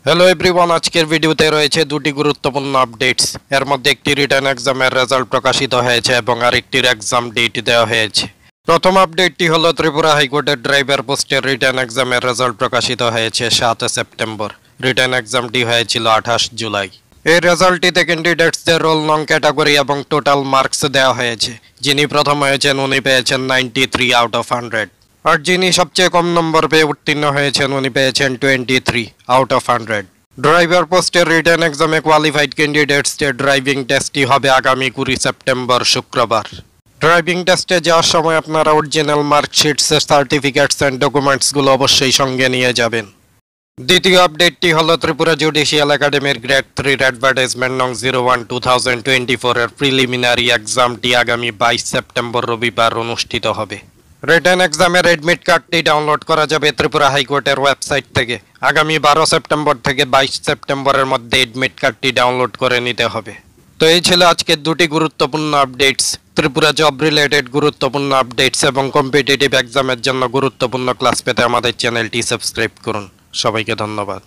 Hello everyone, আজকের ভিডিওতে রয়েছে দুটি গুরুত্বপূর্ণ আপডেটস। এর মধ্যে একটি রিটার্ন এক্সামের রেজাল্ট প্রকাশিত হয়েছে এবং আরেকটির এক্সাম ডেট দেওয়া হয়েছে। প্রথম আপডেটটি হলো ত্রিপুরা হাইকোর্টের ড্রাইভার পোস্টের রিটার্ন এক্সামের রেজাল্ট প্রকাশিত হয়েছে 7 সেপ্টেম্বর। রিটার্ন এক্সামটি হয়েছিল 28 জুলাই। এই রেজাল্টটিতে ক্যান্ডিডেটসদের রোল নং, ক্যাটাগরি এবং টোটাল মার্কস দেওয়া হয়েছে। যিনি প্রথম হয়েছেন উনি পেয়েছেন 93 আউট অফ 100, আর যিনি সবচেয়ে কম নম্বর পেয়ে উত্তীর্ণ হয়েছেন উনি পেয়েছেন 23 আউট অফ 100। ড্রাইভার পোস্টের রিটার্ন এক্সামে কোয়ালিফাইড ক্যান্ডিডেটসদের ড্রাইভিং টেস্টটি হবে আগামী 20 সেপ্টেম্বর শুক্রবার। ড্রাইভিং টেস্টে যাওয়ার সময় আপনারা অরিজিনাল মার্কশিটস, সার্টিফিকেটস অ্যান্ড ডকুমেন্টসগুলো অবশ্যই সঙ্গে নিয়ে যাবেন। দ্বিতীয় আপডেটটি হলো ত্রিপুরা জুডিশিয়াল একাডেমির গ্রেড 3 অ্যাডভার্টাইজমেন্ট নং 01/2024 এর প্রিলিমিনারি এক্সামটি আগামী 22 সেপ্টেম্বর রবিবার অনুষ্ঠিত হবে। রিটার্ন এক্সামের অ্যাডমিট কার্ডটি ডাউনলোড করা যাবে ত্রিপুরা হাইকোর্টের ওয়েবসাইট থেকে। আগামী 12 সেপ্টেম্বর থেকে 22 সেপ্টেম্বরের মধ্যে অ্যাডমিট কার্ডটি ডাউনলোড করে নিতে হবে। তো এই ছিল আজকের দুটি গুরুত্বপূর্ণ আপডেটস। ত্রিপুরা জব রিলেটেড গুরুত্বপূর্ণ আপডেটস এবং কম্পিটিটিভ এক্সামের জন্য গুরুত্বপূর্ণ ক্লাস পেতে আমাদের চ্যানেলটি সাবস্ক্রাইব করুন। সবাইকে ধন্যবাদ।